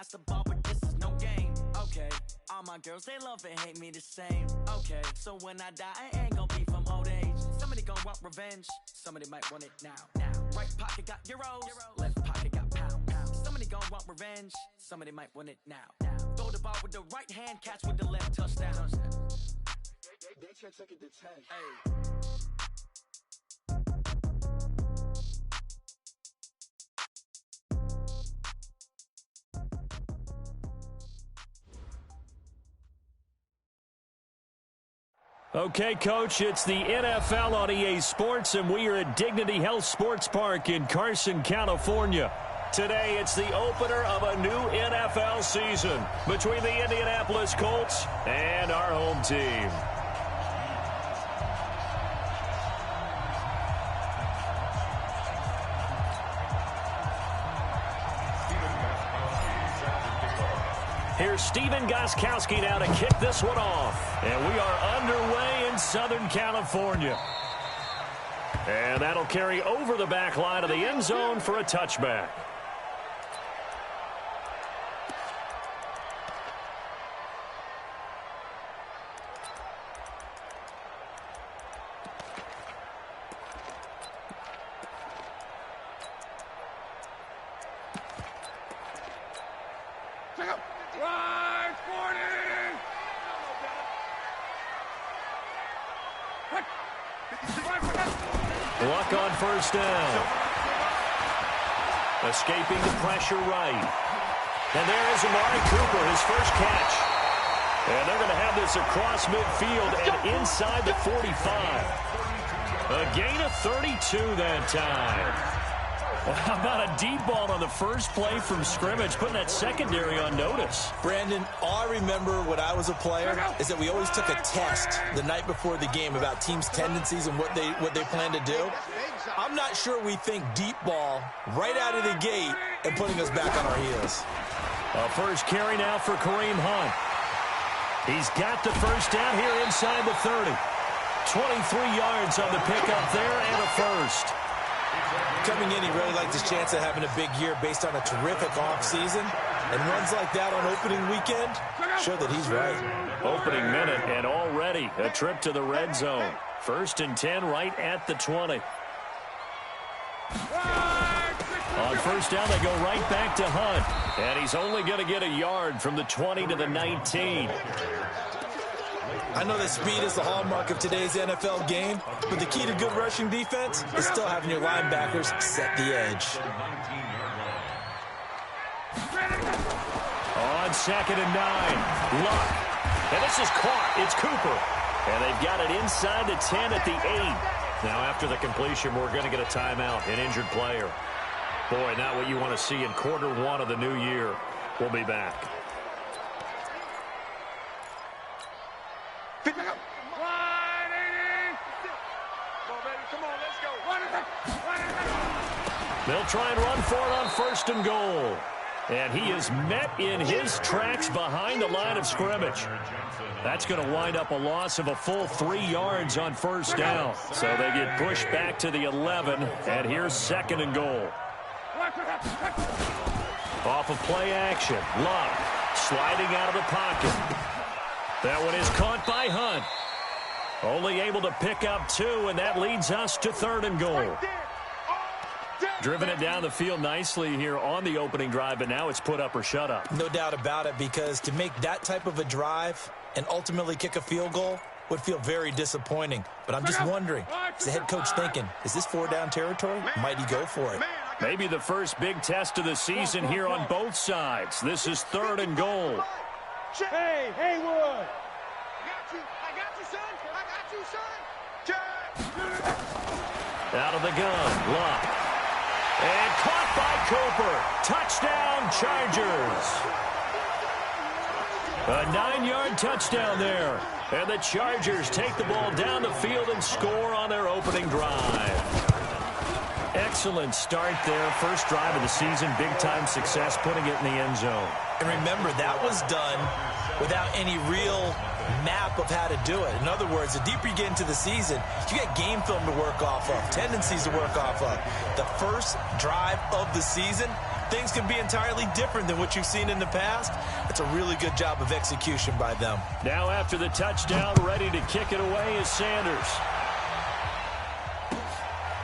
pass the ball, but this is no game. Okay, all my girls, they love and hate me the same. Okay, so when I die, I ain't gonna be from old age. Somebody gonna want revenge, somebody might want it now. Right pocket got euros, left pocket got pounds. Somebody gonna want revenge, somebody might want it now. Throw the ball with the right hand, catch with the left, touchdown. They check second to 10. Hey. Okay, Coach, it's the NFL on EA Sports, and we are at Dignity Health Sports Park in Carson, California. Today, it's the opener of a new NFL season between the Indianapolis Colts and our home team. Here's Steven Gostkowski now to kick this one off. And we are underway in Southern California. And that'll carry over the back line of the end zone for a touchback. Luck on first down. Escaping the pressure right. And there is Amari Cooper, his first catch. And they're going to have this across midfield and inside the 45. A gain of 32 that time. Well, how about a deep ball on the first play from scrimmage, putting that secondary on notice? Brandon, all I remember when I was a player is that we always took a test the night before the game about teams' tendencies and what they plan to do. I'm not sure we think deep ball right out of the gate and putting us back on our heels. A first carry now for Kareem Hunt. He's got the first down here inside the 30. 23 yards on the pickup there and a first. Coming in, he really liked his chance of having a big year based on a terrific offseason. And runs like that on opening weekend show that he's right. Opening minute and already a trip to the red zone. 1st and 10 right at the 20. On first down, they go right back to Hunt. And he's only going to get a yard from the 20 to the 19. I know that speed is the hallmark of today's NFL game, but the key to good rushing defense is still having your linebackers set the edge. On 2nd and 9, Luck. And this is caught. It's Cooper. And they've got it inside the 10 at the 8. Now after the completion, we're going to get a timeout, an injured player. Boy, not what you want to see in Q1 of the new year. We'll be back. They'll try and run for it on 1st and goal. And he is met in his tracks behind the line of scrimmage. That's going to wind up a loss of a full 3 yards on first down. So they get pushed back to the 11, and here's 2nd and goal. Off of play action, Luck sliding out of the pocket. That one is caught by Hunt. Only able to pick up 2, and that leads us to 3rd and goal. Driven it down the field nicely here on the opening drive, but now it's put up or shut up. No doubt about it, because to make that type of a drive and ultimately kick a field goal would feel very disappointing. But I'm just wondering, is the head coach thinking, is this 4-down territory? Might he go for it? Maybe the first big test of the season here on both sides. This is 3rd and goal. Hey, Haywood! I got you, son! I got you, son! Out of the gun, Luck. And caught by Cooper. Touchdown, Chargers. A 9-yard touchdown there. And the Chargers take the ball down the field and score on their opening drive. Excellent start there. First drive of the season. Big-time success putting it in the end zone. And remember, that was done without any real map of how to do it. In other words, the deeper you get into the season, you get game film to work off of, tendencies to work off of. The first drive of the season, things can be entirely different than what you've seen in the past. It's a really good job of execution by them. Now after the touchdown, ready to kick it away is Sanders.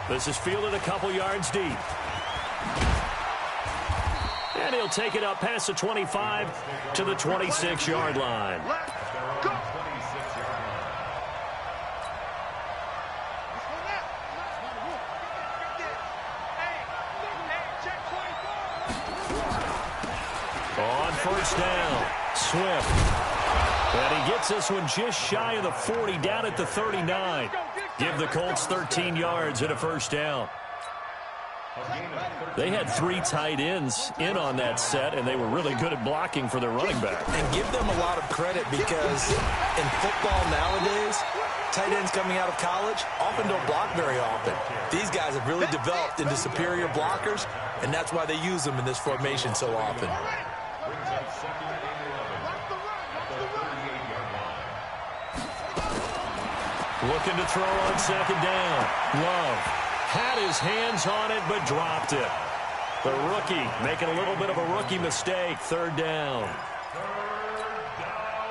This is fielded a couple yards deep. And he'll take it up past the 25 to the 26-yard line. Let's go. On first down, Swift. And he gets this one just shy of the 40, down at the 39. Give the Colts 13 yards and a first down. They had 3 tight ends in on that set, and they were really good at blocking for their running back. And give them a lot of credit because in football nowadays, tight ends coming out of college often don't block very often. These guys have really developed into superior blockers, and that's why they use them in this formation so often. Looking to throw on second down. Love had his hands on it, but dropped it. The rookie making a little bit of a rookie mistake. Third down.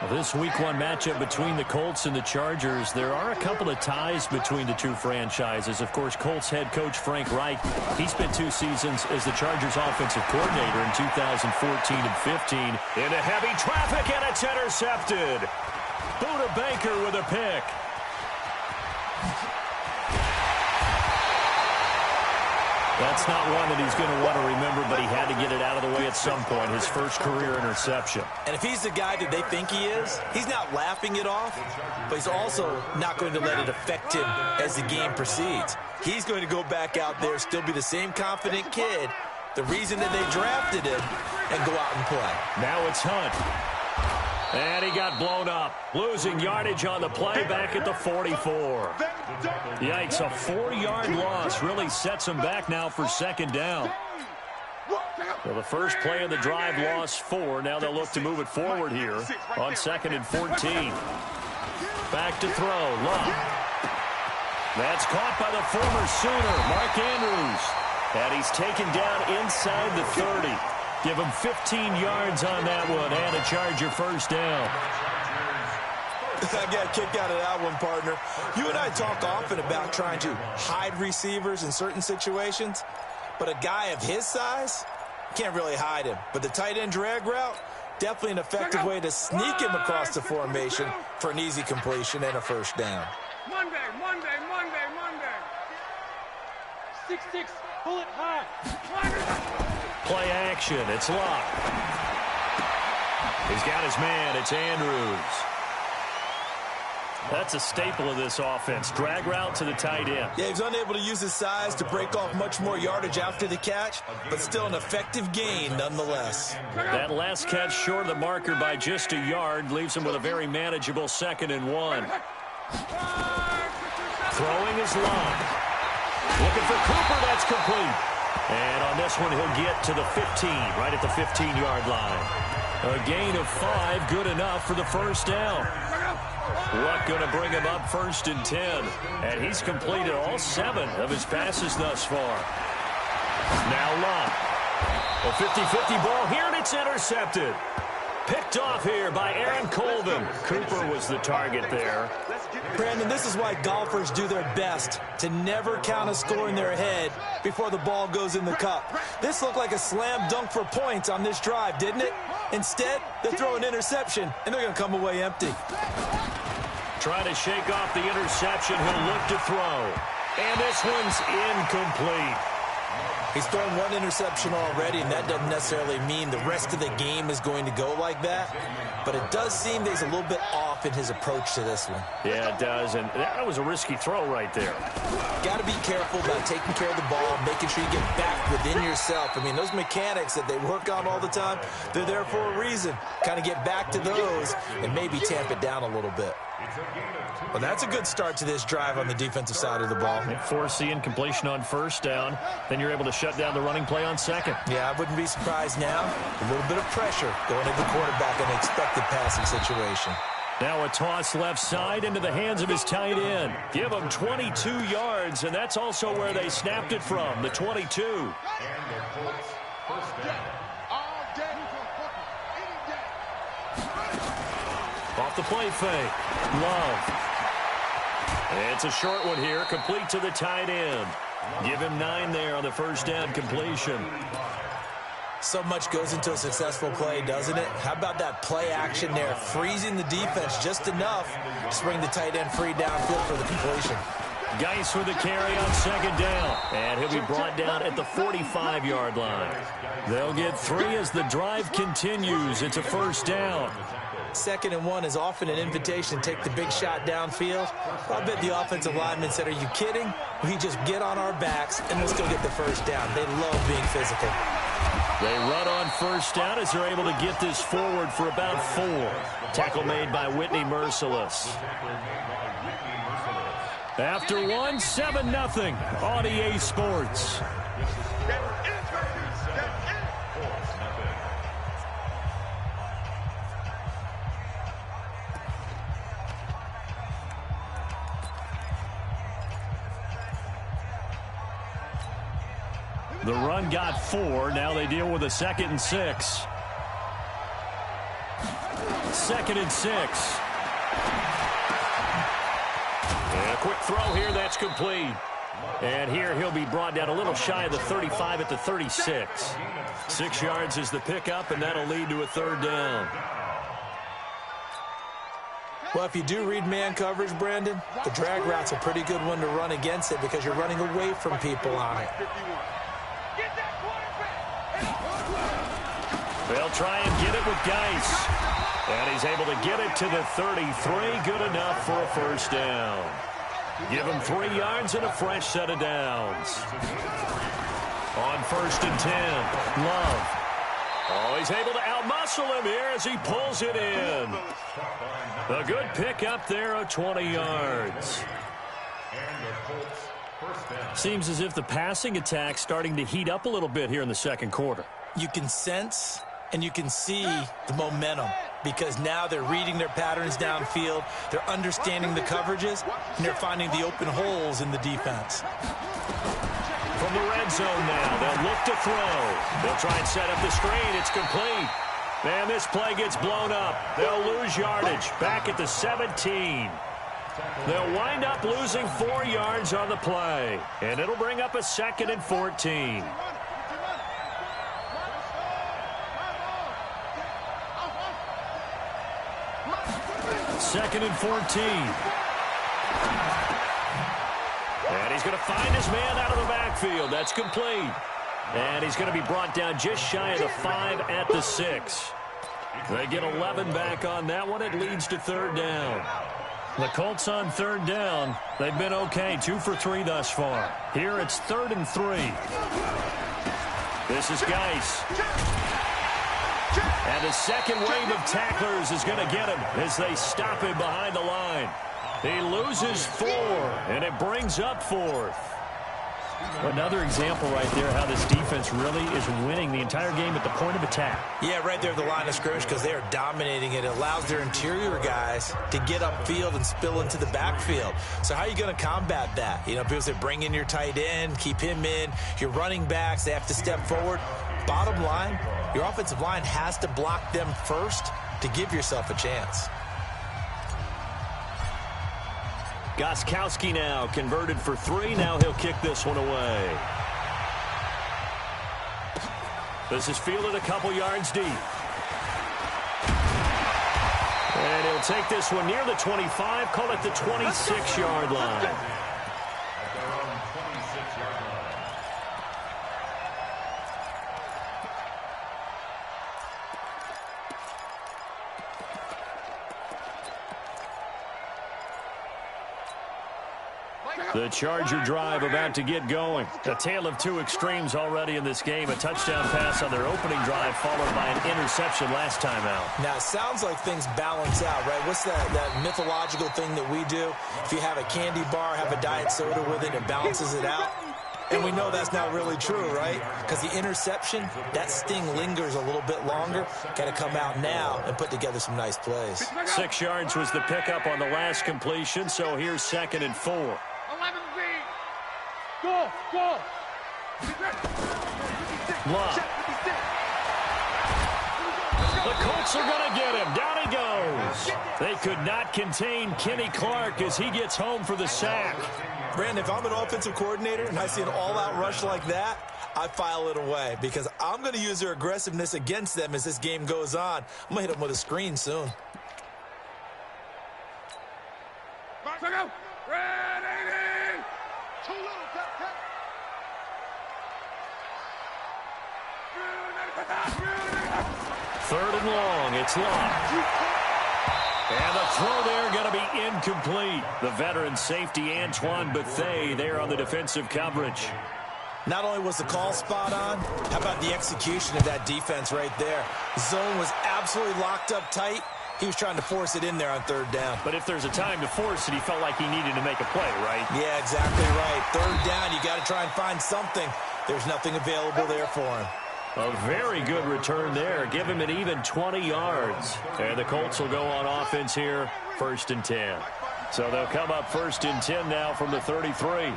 Well, this Week 1 matchup between the Colts and the Chargers, there are a couple of ties between the two franchises. Of course, Colts head coach Frank Reich, he spent 2 seasons as the Chargers offensive coordinator in 2014 and 15. Into heavy traffic, and it's intercepted. Buda Baker with a pick. That's not one that he's going to want to remember, but he had to get it out of the way at some point, his first career interception. And if he's the guy that they think he is, he's not laughing it off, but he's also not going to let it affect him as the game proceeds. He's going to go back out there, still be the same confident kid, the reason that they drafted him, and go out and play. Now it's Hunt. And he got blown up, losing yardage on the play back at the 44. Yikes, a 4-yard loss really sets him back now for second down. Well, the first play of the drive lost 4. Now they'll look to move it forward here on 2nd and 14. Back to throw, Love. That's caught by the former Sooner, Mark Andrews. And he's taken down inside the 30. Give him 15 yards on that one and a Charger first down. I got a kick out of that one, partner. You and I talk often about trying to hide receivers in certain situations, but a guy of his size, can't really hide him. But the tight end drag route, definitely an effective way to sneak him across the formation for an easy completion and a first down. Monday. 6-6, pull it high. Play action, it's Locke. He's got his man, it's Andrews. That's a staple of this offense. Drag route to the tight end. Yeah, he's unable to use his size to break off much more yardage after the catch, but still an effective gain nonetheless. That last catch short of the marker by just a yard leaves him with a very manageable 2nd and 1. Throwing is Locke. Looking for Cooper, that's complete. And on this one, he'll get to the 15, right at the 15-yard line. A gain of 5, good enough for the first down. Luck going to bring him up 1st and 10. And he's completed all 7 of his passes thus far. Now Luck. A 50-50 ball here, and it's intercepted. Picked off here by Aaron Colvin. Cooper was the target there. Brandon, this is why golfers do their best to never count a score in their head before the ball goes in the cup. This looked like a slam dunk for points on this drive, didn't it? Instead, they throw an interception, and they're going to come away empty. Trying to shake off the interception. He'll look to throw. And this one's incomplete. He's thrown 1 interception already, and that doesn't necessarily mean the rest of the game is going to go like that. But it does seem that he's a little bit off in his approach to this one. Yeah, it does, and that was a risky throw right there. Got to be careful about taking care of the ball, making sure you get back within yourself. I mean, those mechanics that they work on all the time, they're there for a reason. Kind of get back to those and maybe tamp it down a little bit. Well, that's a good start to this drive on the defensive side of the ball. Force the incompletion on first down. Then you're able to shut down the running play on second. Yeah, I wouldn't be surprised now. A little bit of pressure going into the quarterback in an expected passing situation. Now a toss left side into the hands of his tight end. Give him 22 yards, and that's also where they snapped it from, the 22. Off the play fake. Love. It's a short one here, complete to the tight end. Give him 9 there on the first down completion. So much goes into a successful play, doesn't it? How about that play action there, freezing the defense just enough to bring the tight end free downfield for the completion. Geis with the carry on second down, and he'll be brought down at the 45-yard line. They'll get 3 as the drive continues. It's a first down. 2nd and 1 is often an invitation to take the big shot downfield. I bet the offensive lineman said, are you kidding? We just get on our backs and let's go get the first down. They love being physical. They run on first down as they're able to get this forward for about 4. Tackle made by Whitney Merciless. After 1, 7-0 on EA Sports. The run got 4. Now they deal with a 2nd and 6. 2nd and 6. And a quick throw here. That's complete. And here he'll be brought down a little shy of the 35 at the 36. 6 yards is the pickup, and that'll lead to a 3rd down. Well, if you do read man coverage, Brandon, the drag route's a pretty good one to run against it because you're running away from people on it. They'll try and get it with Geis. And he's able to get it to the 33. Good enough for a first down. Give him 3 yards and a fresh set of downs. On 1st and 10, Love. Oh, he's able to outmuscle him here as he pulls it in. A good pickup there of 20 yards. Seems as if the passing attack's starting to heat up a little bit here in the 2nd quarter. You can sense and you can see the momentum because now they're reading their patterns downfield, they're understanding the coverages, and they're finding the open holes in the defense. From the red zone now, they'll look to throw. They'll try and set up the screen. It's complete. And this play gets blown up. They'll lose yardage back at the 17. They'll wind up losing 4 yards on the play. And it'll bring up a 2nd and 14. 2nd and 14. And he's going to find his man out of the backfield. That's complete. And he's going to be brought down just shy of the 5 at the 6. They get 11 back on that one. It leads to 3rd down. The Colts on 3rd down. They've been okay. 2 for 3 thus far. Here it's 3rd and 3. This is Geis. And the second wave of tacklers is going to get him as they stop him behind the line. He loses 4, and it brings up 4th. Another example right there how this defense really is winning the entire game at the point of attack. Yeah, right there at the line of scrimmage because they are dominating it. It allows their interior guys to get upfield and spill into the backfield. So how are you going to combat that? You know, people say bring in your tight end, keep him in. Your running backs, they have to step forward. Bottom line, your offensive line has to block them first to give yourself a chance. Gostkowski now converted for 3. Now he'll kick this one away. This is fielded a couple yards deep. And he'll take this one near the 25, call it the 26-yard line. The Charger drive about to get going. A tale of 2 extremes already in this game. A touchdown pass on their opening drive followed by an interception last time out. Now, it sounds like things balance out, right? What's that mythological thing that we do? If you have a candy bar, have a diet soda with it, it balances it out. And we know that's not really true, right? Because the interception, that sting lingers a little bit longer. Got to come out now and put together some nice plays. 6 yards was the pickup on the last completion, so here's 2nd and 4. Go! Love. The Colts are going to get him. Down he goes. They could not contain Kenny Clark as he gets home for the sack. Brandon, if I'm an offensive coordinator and I see an all-out rush like that, I file it away because I'm going to use their aggressiveness against them as this game goes on. I'm going to hit them with a screen soon. Third and long. It's locked. And the throw there going to be incomplete. The veteran safety Antoine Bethea there on the defensive coverage. Not only was the call spot on, how about the execution of that defense right there? Zone was absolutely locked up tight. He was trying to force it in there on third down. But if there's a time to force it, he felt like he needed to make a play, right? Yeah, exactly right. Third down, you got to try and find something. There's nothing available there for him. A very good return there. Give him an even 20 yards. And the Colts will go on offense here, 1st and 10. So they'll come up 1st and 10 now from the 33.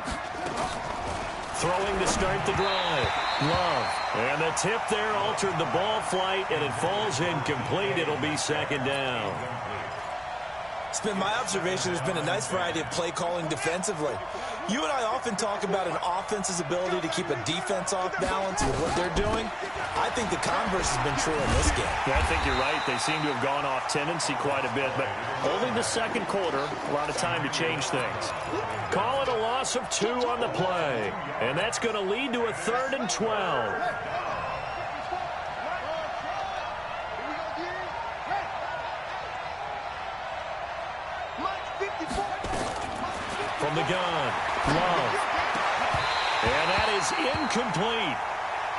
Throwing to start the drive. Love. And the tip there altered the ball flight, and it falls incomplete. It'll be 2nd down. It's been my observation there's been a nice variety of play calling defensively. You and I often talk about an offense's ability to keep a defense off balance with what they're doing. I think the converse has been true in this game. Yeah, I think you're right. They seem to have gone off tendency quite a bit, but only the 2nd quarter, a lot of time to change things. Call it a loss of 2 on the play, and that's going to lead to a 3rd and 12. From the gun, Love. And that is incomplete.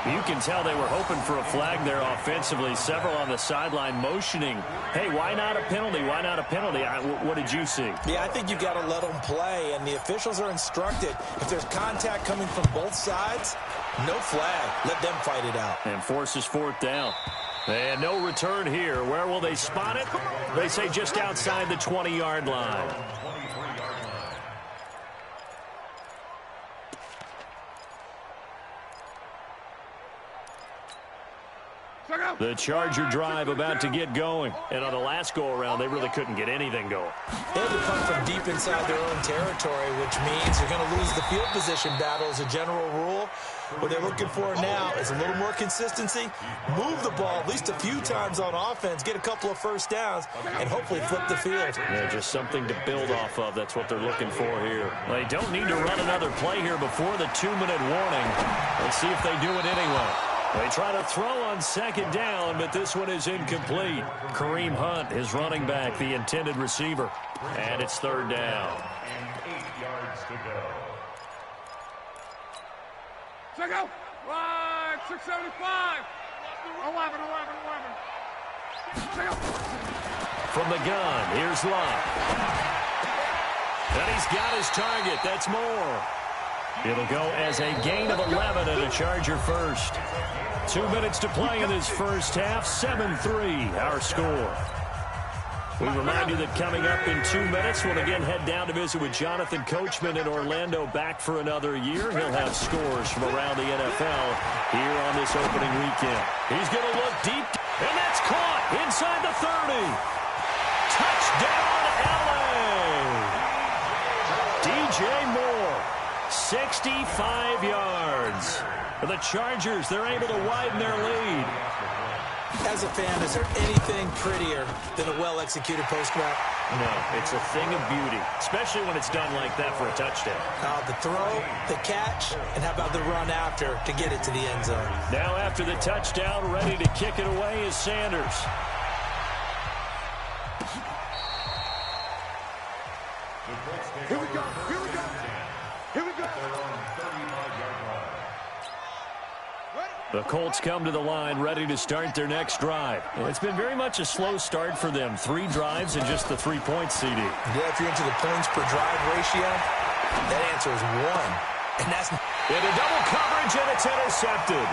You can tell they were hoping for a flag there offensively. Several on the sideline motioning, hey, why not a penalty? Why not a penalty? What did you see? Yeah, I think you've got to let them play, and the officials are instructed. If there's contact coming from both sides, no flag. Let them fight it out. And forces 4th down. And no return here. Where will they spot it? They say just outside the 20-yard line. The Charger drive about to get going. And on the last go-around, they really couldn't get anything going. They had to punt from deep inside their own territory, which means you're going to lose the field position battle as a general rule. What they're looking for now is a little more consistency, move the ball at least a few times on offense, get a couple of first downs, and hopefully flip the field. Yeah, just something to build off of. That's what they're looking for here. They don't need to run another play here before the 2-minute warning. Let's see if they do it anyway. They try to throw on 2nd down, but this one is incomplete. Kareem Hunt, his running back, the intended receiver. And it's 3rd down. And 8 yards to go. Check out. 675. 11. Check out. From the gun, here's Love. And he's got his target. That's more. It'll go as a gain of 11 and a Charger first. 2 minutes to play in this first half. 7-3, our score. We remind you that coming up in 2 minutes, we'll again head down to visit with Jonathan Coachman in Orlando, back for another year. He'll have scores from around the NFL here on this opening weekend. He's going to look deep, and that's caught inside the 30. Touchdown, LA! DJ Moore, 65 yards. For the Chargers, they're able to widen their lead. As a fan, is there anything prettier than a well-executed post route? No, it's a thing of beauty, especially when it's done like that for a touchdown. The throw, the catch, and how about the run after to get it to the end zone? Now after the touchdown, ready to kick it away is Sanders. Here we go. The Colts come to the line ready to start their next drive. It's been very much a slow start for them. 3 drives and just the 3-point CD. Yeah, if you're into the points per drive ratio, that answer is 1. And that's into double coverage, and it's intercepted.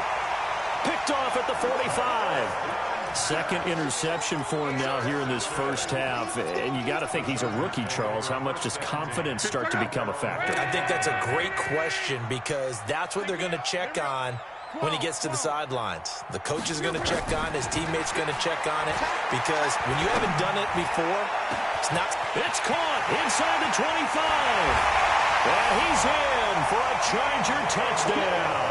Picked off at the 45. Second interception for him now here in this first half. And you got to think he's a rookie, Charles. How much does confidence start to become a factor? I think that's a great question because that's what they're going to check on when he gets to the sidelines. The coach is going to check on it. His teammates going to check on it, because when you haven't done it before, it's not. It's caught inside the 25. And he's in for a Charger touchdown.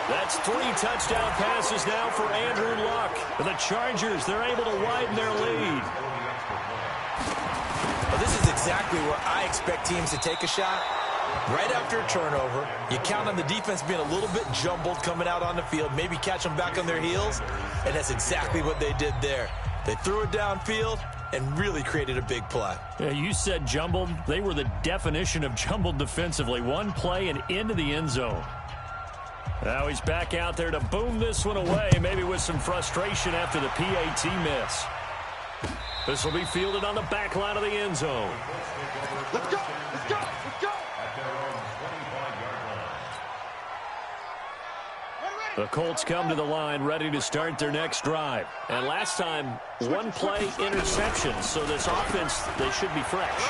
That's 3 touchdown passes now for Andrew Luck. For the Chargers, they're able to widen their lead. Well, this is exactly where I expect teams to take a shot. Right after a turnover, you count on the defense being a little bit jumbled coming out on the field, maybe catch them back on their heels, and that's exactly what they did there. They threw it downfield and really created a big play. Yeah, you said jumbled. They were the definition of jumbled defensively. One play and into the end zone. Now he's back out there to boom this one away, maybe with some frustration after the PAT miss. This will be fielded on the back line of the end zone. Let's go! Let's go! Let's go! The Colts come to the line ready to start their next drive. And last time, one play interception. So this offense, they should be fresh.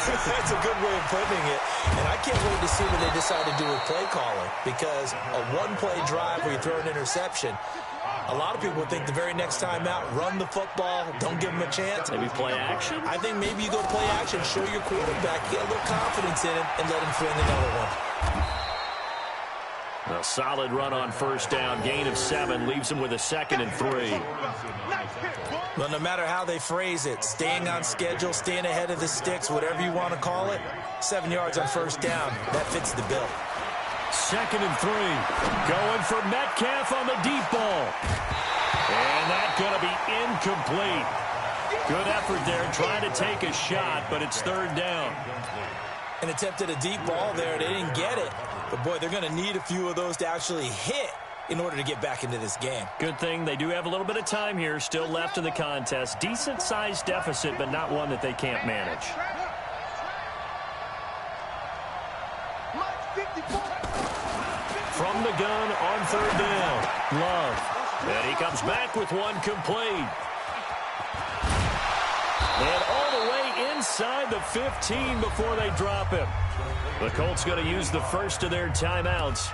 That's a good way of putting it. And I can't wait to see what they decide to do with play calling. Because a one-play drive where you throw an interception, a lot of people think the very next time out, run the football, don't give them a chance. Maybe play action? I think maybe you go play action, show your quarterback, get a little confidence in him, and let him fling another one. A solid run on first down. Gain of 7 leaves him with a 2nd and 3. Well, no matter how they phrase it, staying on schedule, staying ahead of the sticks, whatever you want to call it, 7 yards on first down, that fits the bill. 2nd and 3. Going for Metcalf on the deep ball. And that's going to be incomplete. Good effort there trying to take a shot, but it's 3rd down. An attempt at a deep ball there. They didn't get it. But, boy, they're going to need a few of those to actually hit in order to get back into this game. Good thing they do have a little bit of time here still left in the contest. Decent-sized deficit, but not one that they can't manage. From the gun on 3rd down. Love. And he comes back with one complete. And all the way inside the 15 before they drop him. The Colts going to use the first of their timeouts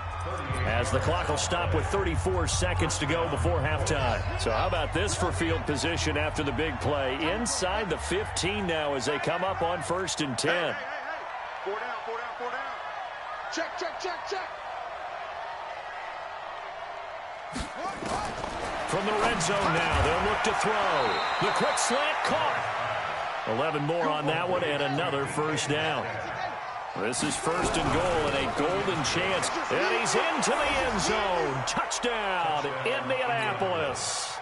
as the clock will stop with 34 seconds to go before halftime. So how about this for field position after the big play? Inside the 15 now as they come up on 1st and 10. Hey. 4 down, 4 down, 4 down. Check, check, check, check. From the red zone now, they'll look to throw. The quick slant caught. 11 more on that one and another first down. This is 1st and goal and a golden chance. And he's into the end zone. Touchdown, Indianapolis.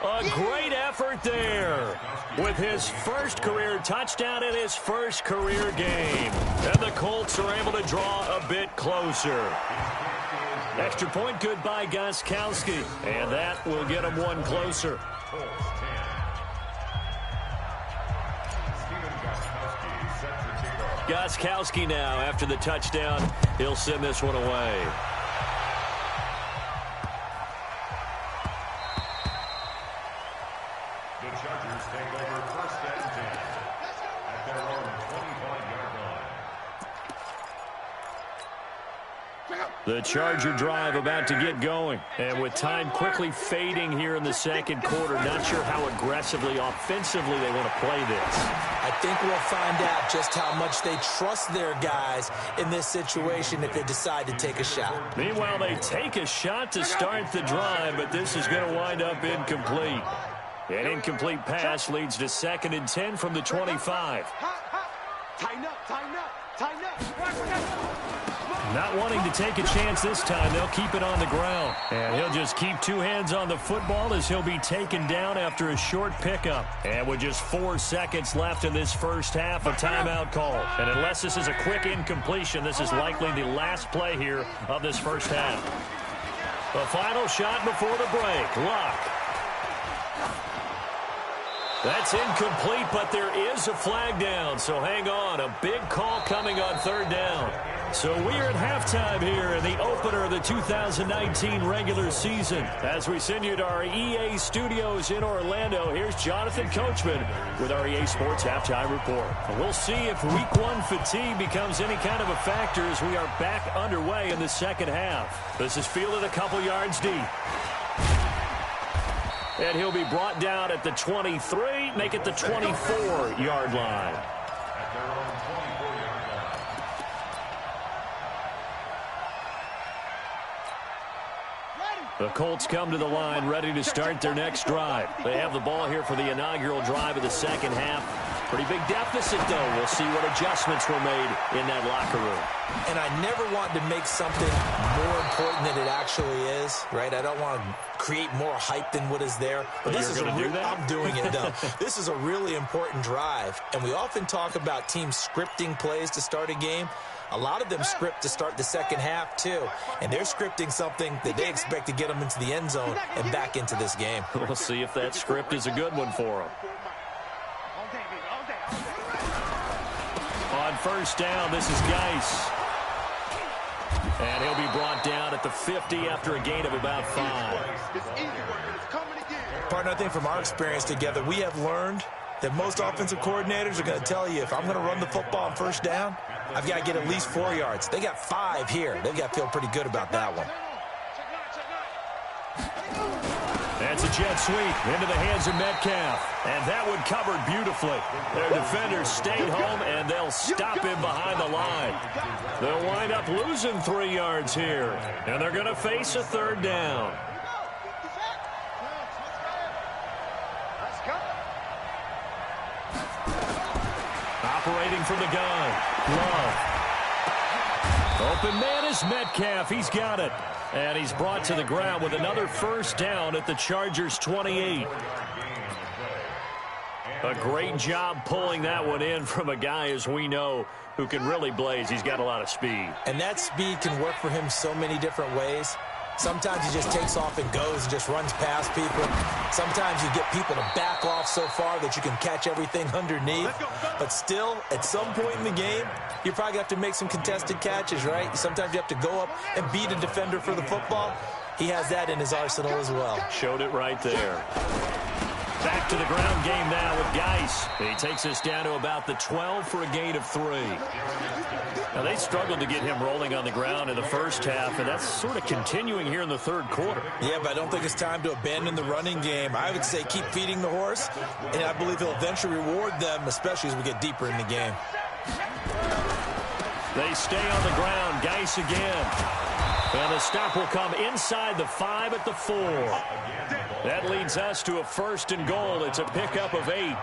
A great effort there with his first career touchdown in his first career game. And the Colts are able to draw a bit closer. Extra point good by Gostkowski. And that will get him one closer. Gostkowski now after the touchdown. He'll send this one away. The Chargers take over 1st and 10 at their own 25-yard line. The Charger drive about to get going. And with time quickly fading here in the 2nd quarter, not sure how aggressively, offensively they want to play this. I think we'll find out just how much they trust their guys in this situation if they decide to take a shot. Meanwhile, they take a shot to start the drive, but this is going to wind up incomplete. An incomplete pass leads to 2nd and 10 from the 25. Tighten up, tighten up, tighten up. Not wanting to take a chance this time, they'll keep it on the ground. And he'll just keep 2 hands on the football as he'll be taken down after a short pickup. And with just 4 seconds left in this first half, a timeout call. And unless this is a quick incompletion, this is likely the last play here of this first half. The final shot before the break. Luck. That's incomplete, but there is a flag down, so hang on. A big call coming on third down. So we're at halftime here in the opener of the 2019 regular season. As we send you to our EA studios in Orlando, here's Jonathan Coachman with our EA Sports Halftime Report. We'll see if Week 1 fatigue becomes any kind of a factor as we are back underway in the second half. This is fielded a couple yards deep. And he'll be brought down at the 23, make it the 24-yard line. The Colts come to the line ready to start their next drive. They have the ball here for the inaugural drive of the second half. Pretty big deficit, though. We'll see what adjustments were made in that locker room. And I never want to make something more important than it actually is, right? I don't want to create more hype than what is there. But this is I'm doing it, though. This is a really important drive. And we often talk about teams scripting plays to start a game. A lot of them script to start the second half, too. And they're scripting something that they expect to get them into the end zone and back into this game. We'll see if that script is a good one for them. On first down, this is Geis. And he'll be brought down at the 50 after a gain of about 5. Partner, I think from our experience together, we have learned that most offensive coordinators are going to tell you, if I'm going to run the football on first down, I've got to get at least 4 yards. They got 5 here. They've got to feel pretty good about that one. That's a jet sweep into the hands of Metcalf. And that one covered beautifully. Their defenders stayed home, and they'll stop him behind the line. They'll wind up losing 3 yards here. And they're going to face a third down. Operating from the gun. Love. Open man is Metcalf. He's got it. And he's brought to the ground with another first down at the Chargers' 28. A great job pulling that one in from a guy, as we know, who can really blaze. He's got a lot of speed. And that speed can work for him so many different ways. Sometimes he just takes off and goes and just runs past people. Sometimes you get people to back off so far that you can catch everything underneath. But still, at some point in the game, you probably have to make some contested catches, right? Sometimes you have to go up and beat a defender for the football. He has that in his arsenal as well. Showed it right there. Back to the ground game now with Geis. He takes us down to about the 12 for a gain of 3. Now, they struggled to get him rolling on the ground in the first half, and that's sort of continuing here in the third quarter. Yeah, but I don't think it's time to abandon the running game. I would say keep feeding the horse, and I believe he'll eventually reward them, especially as we get deeper in the game. They stay on the ground. Geis again. And the stop will come inside the 5 at the 4. That leads us to a 1st and goal. It's a pickup of 8.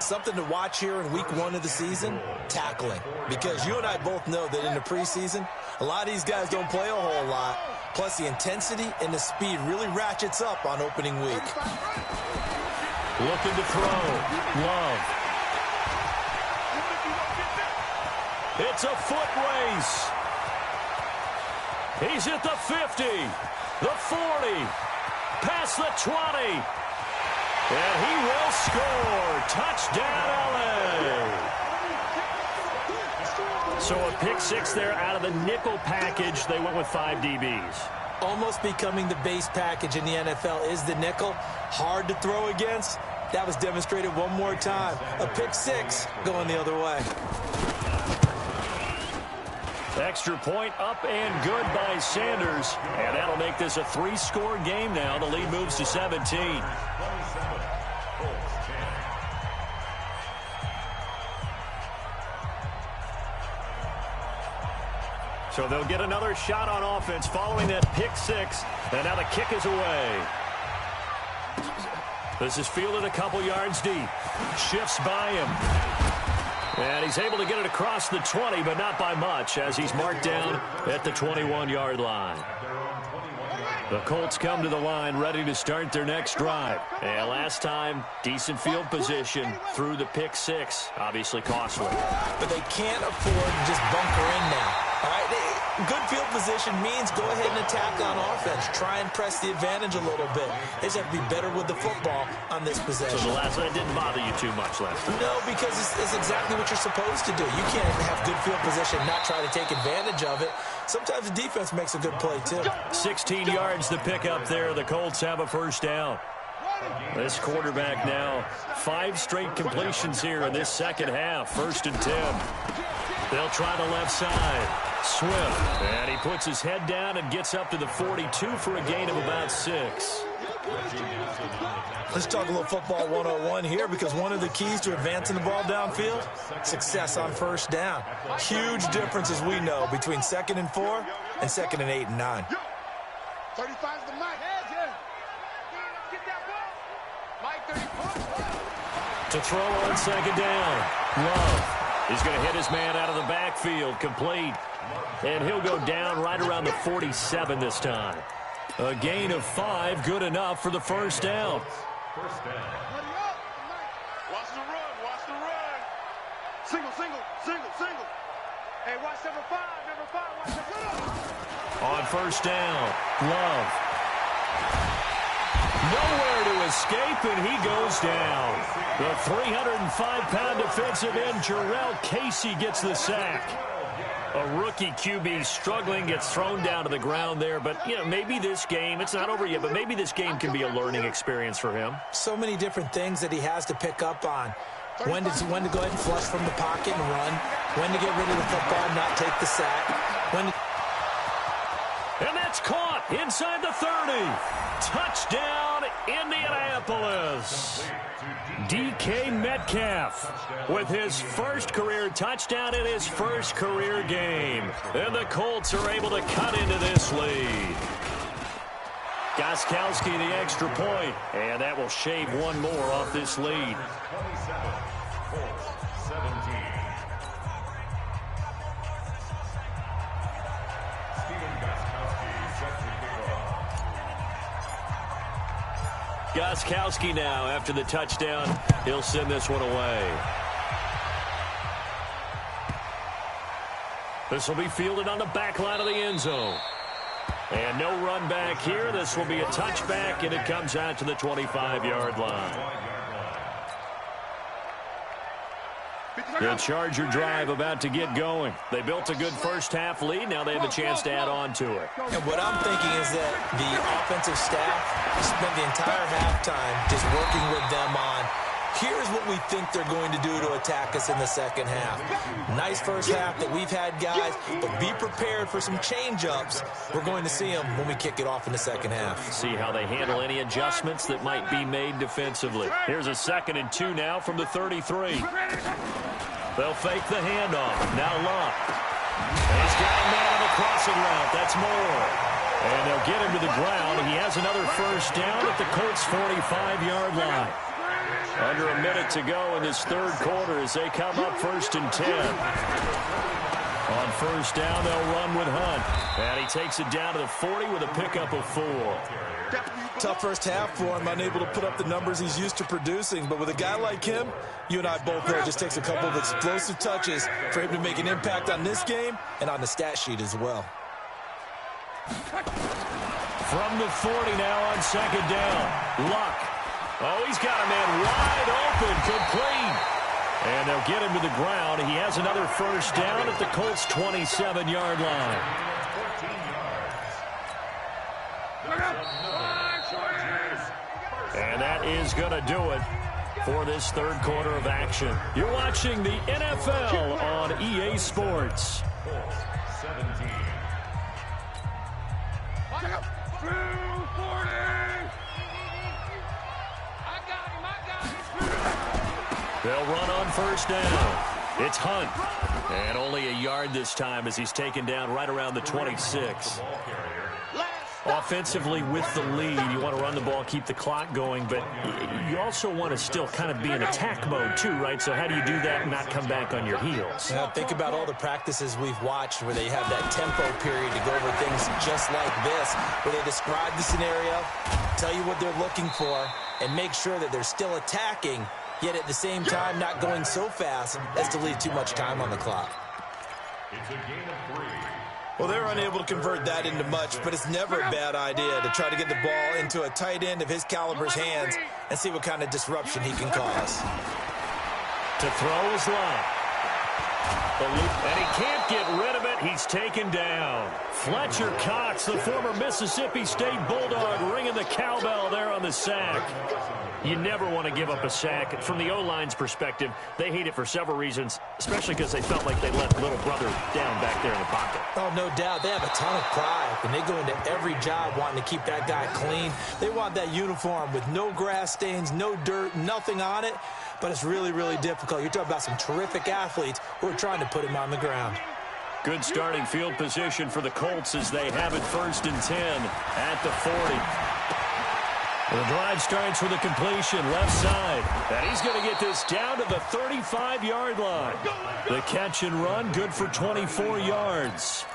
Something to watch here in week 1 of the season, tackling. Because you and I both know that in the preseason, a lot of these guys don't play a whole lot. Plus, the intensity and the speed really ratchets up on opening week. Looking to throw. Love. It's a foot race. He's at the 50, the 40, past the 20. And he will score. Touchdown, L.A. So a pick 6 there out of the nickel package. They went with 5 DBs. Almost becoming the base package in the NFL is the nickel. Hard to throw against. That was demonstrated one more time. A pick 6 going the other way. Extra point up and good by Sanders. And that'll make this a 3-score game now. The lead moves to 17. So they'll get another shot on offense following that pick 6. And now the kick is away. This is fielded a couple yards deep. Shifts by him. And he's able to get it across the 20, but not by much, as he's marked down at the 21-yard line. The Colts come to the line ready to start their next drive. And last time, decent field position through the pick 6. Obviously costly. But they can't afford to just bunker in now. All right, good field position means go ahead and attack on offense. Try and press the advantage a little bit. They just have to be better with the football on this possession. So the last one didn't bother you too much last time? No, because it's exactly what you're supposed to do. You can't have good field position and not try to take advantage of it. Sometimes the defense makes a good play, too. 16 yards to pick up there. The Colts have a first down. This quarterback now, 5 straight completions here in this second half. 1st and 10. They'll try the left side. Swift. And he puts his head down and gets up to the 42 for a gain of about 6. Let's talk a little football 101 here, because one of the keys to advancing the ball downfield, success on first down. Huge difference, as we know, between 2nd and 4 and 2nd and 8 and 9. 35's the mic. To throw on 2nd down. Love. He's going to hit his man out of the backfield. Complete. And he'll go down right around the 47 this time. A gain of 5, good enough for the first down. First down. Watch the run. Watch the run. Single, single, single, single. Hey, watch number 5. Number 5. Watch the run. On first down, Love. Nowhere to escape, and he goes down. The 305-pound defensive end, Jarrell Casey, gets the sack. A rookie QB struggling, gets thrown down to the ground there. But, you know, maybe this game, it's not over yet, but maybe this game can be a learning experience for him. So many different things that he has to pick up on. When to go ahead and flush from the pocket and run. When to get rid of the football and not take the sack. And that's caught inside the 30. Touchdown, Indianapolis. DK Metcalf with his first career touchdown in his first career game. And the Colts are able to cut into this lead. Gostkowski the extra point, and that will shave one more off this lead. 27, Colts 17. Gostkowski now, after the touchdown, he'll send this one away. This will be fielded on the back line of the end zone. And no run back here. This will be a touchback, and it comes out to the 25-yard line. The Charger drive about to get going. They built a good first-half lead. Now they have a chance to add on to it. And what I'm thinking is that the offensive staff spent the entire halftime just working with them on, here's what we think they're going to do to attack us in the second half. Nice first half that we've had, guys, but be prepared for some change-ups. We're going to see them when we kick it off in the second half. See how they handle any adjustments that might be made defensively. Here's a 2nd and 2 now from the 33. They'll fake the handoff. Now Luck. He's got a man on the crossing route. That's Moore. And they'll get him to the ground. He has another first down at the Colts' 45-yard line. Under a minute to go in this third quarter as they come up 1st and 10. On first down, they'll run with Hunt. And he takes it down to the 40 with a pickup of 4. Tough first half for him, unable to put up the numbers he's used to producing. But with a guy like him, you and I both know it just takes a couple of explosive touches for him to make an impact on this game and on the stat sheet as well. From the 40 now on 2nd down. Luck. Oh, he's got a man wide open, complete. And they'll get him to the ground. He has another first down at the Colts' 27-yard line. And that is going to do it for this third quarter of action. You're watching the NFL on EA Sports. 17. They'll run on first down. It's Hunt. And only a yard this time as he's taken down right around the 26. Offensively with the lead, you want to run the ball, keep the clock going, but you also want to still kind of be in attack mode too, right? So how do you do that and not come back on your heels? Now, think about all the practices we've watched where they have that tempo period to go over things just like this, where they describe the scenario, tell you what they're looking for, and make sure that they're still attacking, yet at the same time not going so fast as to leave too much time on the clock. It's a gain of 3. Well, they were unable to convert that into much, but it's never a bad idea to try to get the ball into a tight end of his caliber's hands and see what kind of disruption he can cause. To throw is Love. And he can't get rid of it. He's taken down. Fletcher Cox, the former Mississippi State Bulldog, ringing the cowbell there on the sack. You never want to give up a sack. From the O-line's perspective, they hate it for several reasons, especially because they felt like they let little brother down back there in the pocket. Oh, no doubt. They have a ton of pride, and they go into every job wanting to keep that guy clean. They want that uniform with no grass stains, no dirt, nothing on it, but it's really, really difficult. You're talking about some terrific athletes who are trying to put him on the ground. Good starting field position for the Colts as they have it 1st and 10 at the 40. The drive starts with a completion, left side. And he's going to get this down to the 35-yard line. The catch and run, good for 24 yards.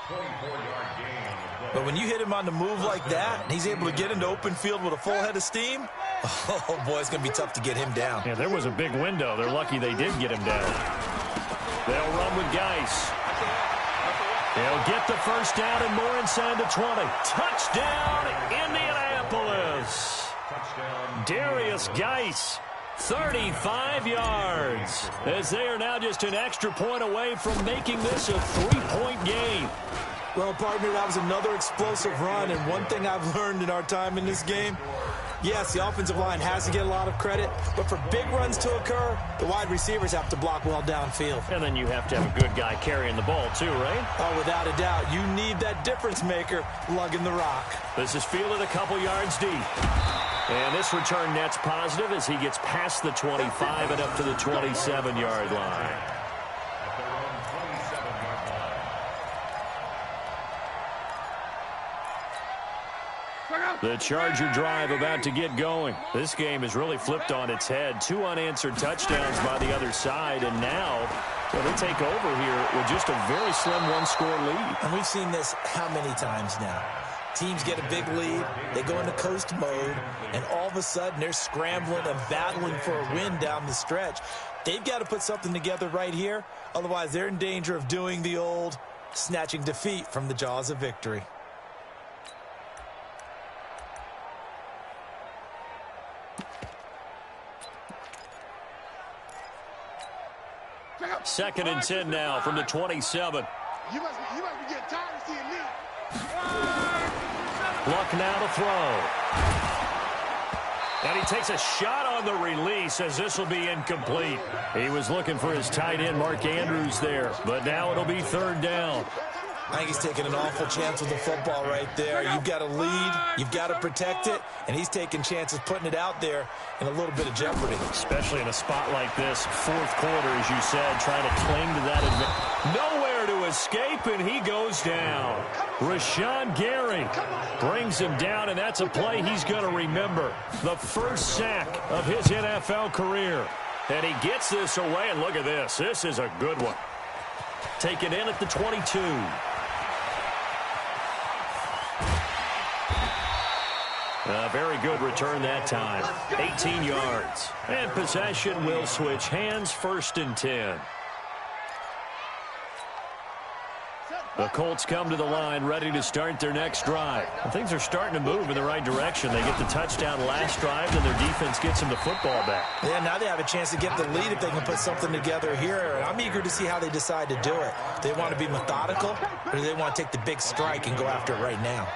24-yard gain. But when you hit him on the move like that, and he's able to get into open field with a full head of steam, oh, boy, it's going to be tough to get him down. Yeah, there was a big window. They're lucky they did get him down. They'll run with Geis. They'll get the first down and more inside the 20. Touchdown, Indianapolis. Darius Geis, 35 yards. As they are now just an extra point away from making this a 3-point game. Well, partner, that was another explosive run, and one thing I've learned in our time in this game, yes, the offensive line has to get a lot of credit, but for big runs to occur, the wide receivers have to block well downfield. And then you have to have a good guy carrying the ball too, right? Oh, without a doubt. You need that difference maker lugging the rock. This is fielded a couple yards deep. And this return net's positive as he gets past the 25 and up to the 27-yard line. The Charger drive about to get going. This game is really flipped on its head. 2 unanswered touchdowns by the other side, and now they take over here with just a very slim one-score lead. And we've seen this how many times now? Teams get a big lead, they go into coast mode, and all of a sudden they're scrambling and battling for a win down the stretch. They've got to put something together right here, otherwise they're in danger of doing the old snatching defeat from the jaws of victory. Second and 10 now from the 27. You must be getting tired of seeing me. Luck now to throw. And he takes a shot on the release as this will be incomplete. He was looking for his tight end, Mark Andrews, there. But now it'll be 3rd down. I think he's taking an awful chance with the football right there. You've got to lead, you've got to protect it, and he's taking chances putting it out there in a little bit of jeopardy. Especially in a spot like this, 4th quarter, as you said, trying to cling to that advantage. Nowhere to escape, and he goes down. Rashawn Gary brings him down, and that's a play he's going to remember. The first sack of his NFL career. And he gets this away, and look at this. This is a good one. Taken in at the 22. A very good return that time. 18 yards. And possession will switch hands, 1st and 10. The Colts come to the line ready to start their next drive. And things are starting to move in the right direction. They get the touchdown last drive, and their defense gets them the football back. Yeah, now they have a chance to get the lead if they can put something together here. And I'm eager to see how they decide to do it. Do they want to be methodical, or do they want to take the big strike and go after it right now?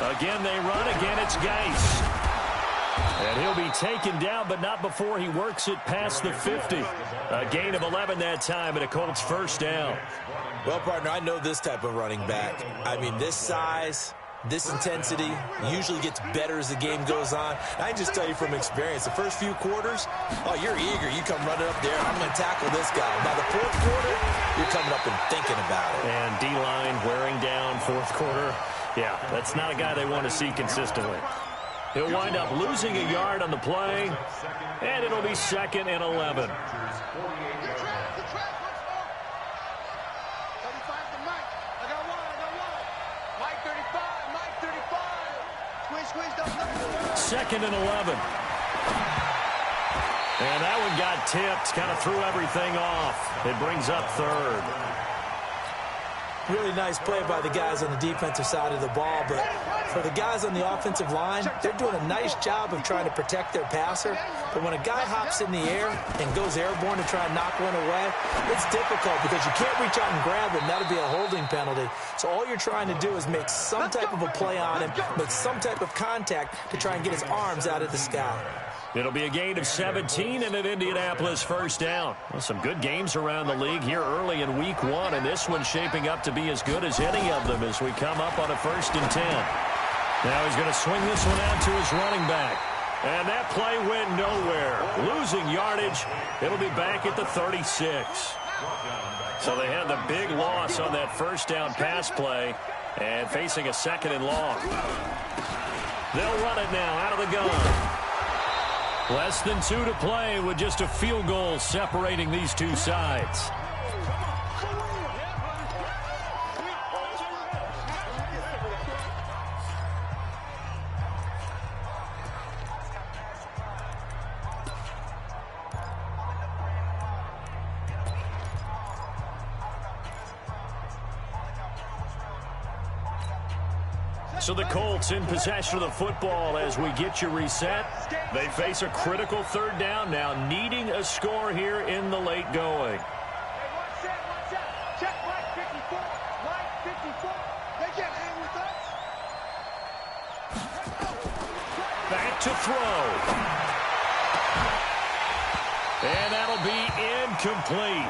Again, they run. Again, it's Geis. And he'll be taken down, but not before he works it past the 50. A gain of 11 that time, and a Colts 1st down. Well, partner, I know this type of running back. I mean, this size, this intensity usually gets better as the game goes on. I can just tell you from experience, the first few quarters, oh, you're eager. You come running up there, I'm going to tackle this guy. By the 4th quarter, you're coming up and thinking about it. And D-line wearing down 4th quarter. Yeah, that's not a guy they want to see consistently. He'll wind up losing a yard on the play, and it'll be 2nd and 11. Mike 35. Squeeze, don't 2nd and 11. And that one got tipped, kind of threw everything off. It brings up 3rd. Really nice play by the guys on the defensive side of the ball, but for the guys on the offensive line, they're doing a nice job of trying to protect their passer. But when a guy hops in the air and goes airborne to try and knock one away, it's difficult because you can't reach out and grab him. That'll be a holding penalty. So all you're trying to do is make some type of a play on him, make some type of contact to try and get his arms out of the sky. It'll be a gain of 17 and an Indianapolis first down. Well, some good games around the league here early in week 1, and this one's shaping up to be as good as any of them as we come up on a 1st and 10. Now he's going to swing this one out to his running back. And that play went nowhere. Losing yardage. It'll be back at the 36. So they had the big loss on that first down pass play and facing a 2nd and long. They'll run it now out of the gun. Less than 2 to play with just a field goal separating these two sides. So the Colts in possession of the football as we get you reset. They face a critical 3rd down now, needing a score here in the late going. Check line 54. Line 54. They can't hang with us. Back to throw. And that'll be incomplete.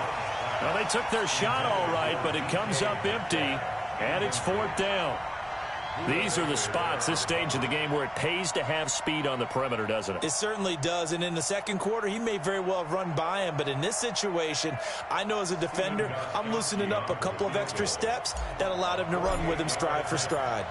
Well, they took their shot all right, but it comes up empty, and it's 4th down. These are the spots, this stage of the game, where it pays to have speed on the perimeter, doesn't it? It certainly does, and in the 2nd quarter, he may very well have run by him, but in this situation, I know as a defender, I'm loosening up a couple of extra steps that allowed him to run with him stride for stride.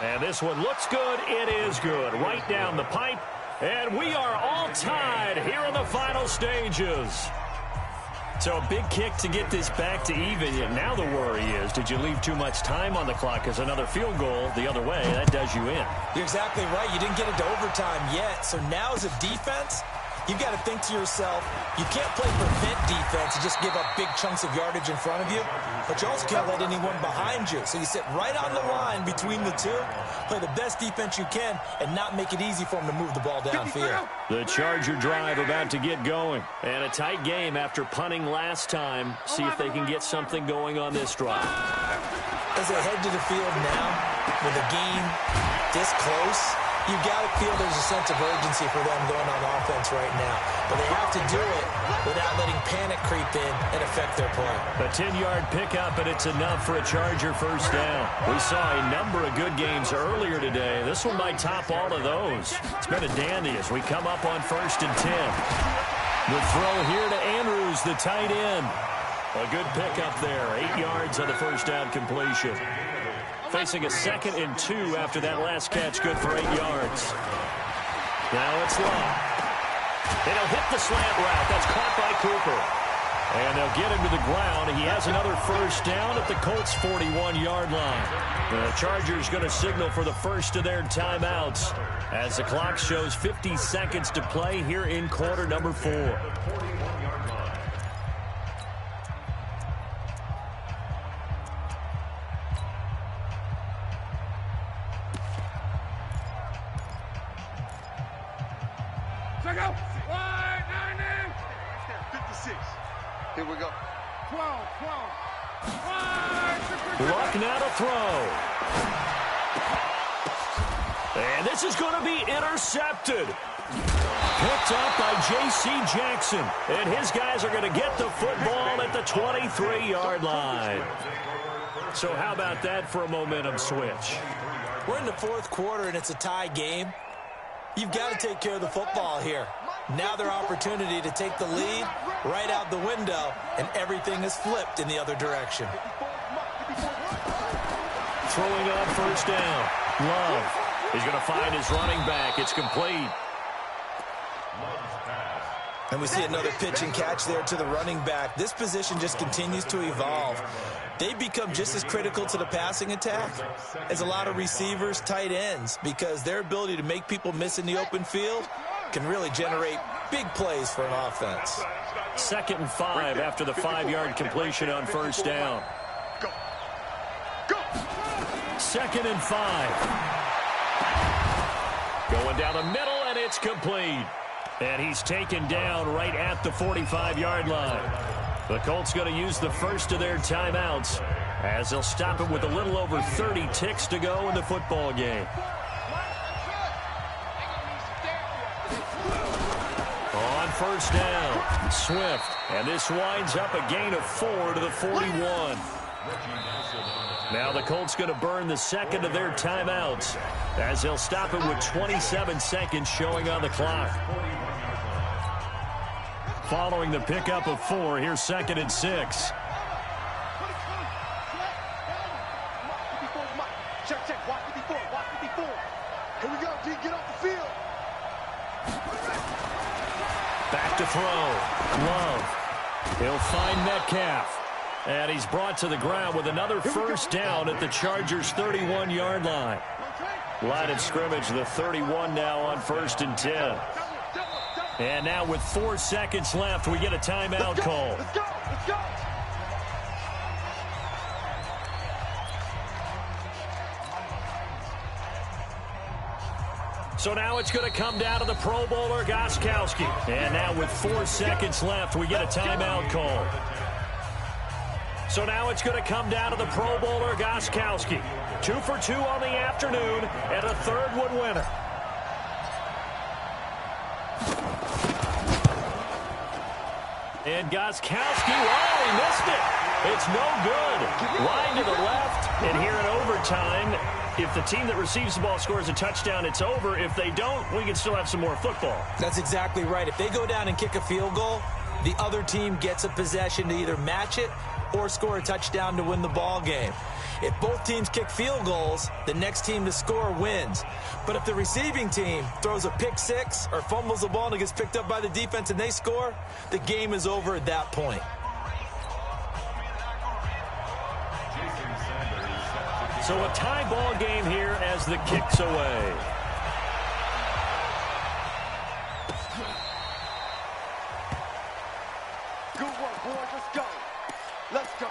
And this one looks good. It is good. Right down the pipe. And we are all tied here in the final stages. So a big kick to get this back to even. And now the worry is, did you leave too much time on the clock? Because another field goal the other way, that does you in. You're exactly right. You didn't get into overtime yet. So now as a defense, you've got to think to yourself, you can't play prevent defense and just give up big chunks of yardage in front of you, but you also can't let anyone behind you. So you sit right on the line between the two, play the best defense you can, and not make it easy for them to move the ball downfield. The Charger drive about to get going. And a tight game after punting last time. See if they can get something going on this drive. As they head to the field now, with a game this close, you've got to feel there's a sense of urgency for them going on offense right now. But they have to do it without letting panic creep in and affect their play. A 10-yard pickup, and it's enough for a Charger first down. We saw a number of good games earlier today. This one might top all of those. It's been a dandy as we come up on 1st and 10. The throw here to Andrews, the tight end. A good pickup there. 8 yards on the first down completion. Facing a 2nd and 2 after that last catch, good for 8 yards. Now it's long. And he'll hit the slant route. That's caught by Cooper. And they'll get him to the ground. He has another first down at the Colts' 41-yard line. The Chargers going to signal for the first of their timeouts as the clock shows 50 seconds to play here in quarter number 4. Check out. 56. Here we go. 12. Luck now to throw. And this is going to be intercepted. Picked up by J.C. Jackson. And his guys are going to get the football at the 23-yard line. So how about that for a momentum switch? We're in the 4th quarter, and it's a tie game. You've got to take care of the football here. Now their opportunity to take the lead right out the window, and everything is flipped in the other direction. Throwing on first down. Love. He's going to find his running back. It's complete. And we see another pitch and catch there to the running back. This position just continues to evolve. They become just as critical to the passing attack as a lot of receivers, tight ends, because their ability to make people miss in the open field can really generate big plays for an offense. 2nd and 5 after the 5-yard completion on first down. 2nd and 5. Going down the middle, and it's complete. And he's taken down right at the 45-yard line. The Colts going to use the first of their timeouts as they'll stop it with a little over 30 ticks to go in the football game. On first down, Swift. And this winds up a gain of 4 to the 41. Now the Colts going to burn the second of their timeouts as they'll stop it with 27 seconds showing on the clock. Following the pickup of 4, here's 2nd and 6. Check. Watch 54. Here we go, D. Get off the field. Back to throw. Love. He'll find Metcalf. And he's brought to the ground with another first down at the Chargers' 31-yard line. Line of scrimmage, the 31 now on 1st and 10. And now with 4 seconds left, we get a timeout call. Let's go. So now it's going to come down to the Pro Bowler, Gostkowski. And now with 4 seconds left, we get a timeout call. So now it's going to come down to the Pro Bowler, Gostkowski. 2 for 2 on the afternoon, and a third one winner. And Gostkowski, he missed it. It's no good. Line to the left, and here in overtime, if the team that receives the ball scores a touchdown, it's over. If they don't, we can still have some more football. That's exactly right. If they go down and kick a field goal, the other team gets a possession to either match it or score a touchdown to win the ball game. If both teams kick field goals, the next team to score wins. But if the receiving team throws a pick six or fumbles the ball and it gets picked up by the defense and they score, the game is over at that point. So a tie ball game here as the kick's away. Good work, boys. Let's go. Let's go.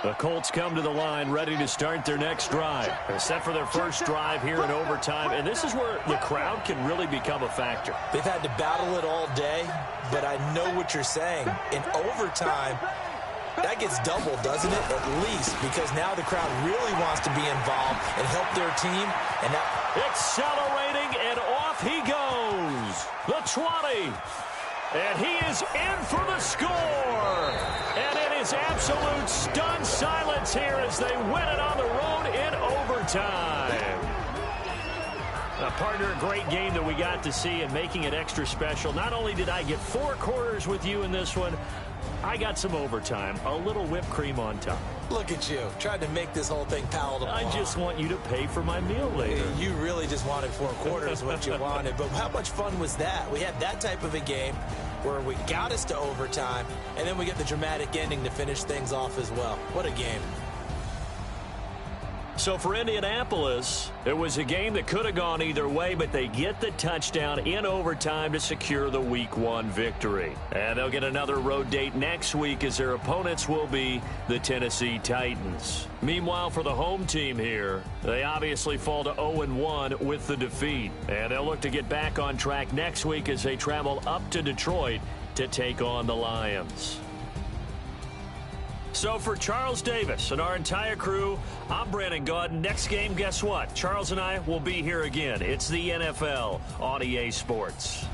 The Colts come to the line ready to start their next drive. They're set for their first drive here in overtime, and this is where the crowd can really become a factor. They've had to battle it all day, but I know what you're saying. In overtime, that gets doubled, doesn't it? At least, because now the crowd really wants to be involved and help their team. And now accelerating, and off he goes. The 20. And he is in for the score. And it is absolute stunned silence here as they win it on the road in overtime. Partner, a great game that we got to see and making it extra special. Not only did I get 4 quarters with you in this one, I got some overtime, a little whipped cream on top. look at you, tried to make this whole thing palatable. I just want you to pay for my meal later. You really just wanted 4 quarters what you wanted. But how much fun was that? We had that type of a game where we got us to overtime, and then we get the dramatic ending to finish things off as well. What a game. So for Indianapolis, it was a game that could have gone either way, but they get the touchdown in overtime to secure the Week 1 victory. And they'll get another road date next week as their opponents will be the Tennessee Titans. Meanwhile, for the home team here, they obviously fall to 0-1 with the defeat. And they'll look to get back on track next week as they travel up to Detroit to take on the Lions. So for Charles Davis and our entire crew, I'm Brandon Gaudin. Next game, guess what? Charles and I will be here again. It's the NFL on EA Sports.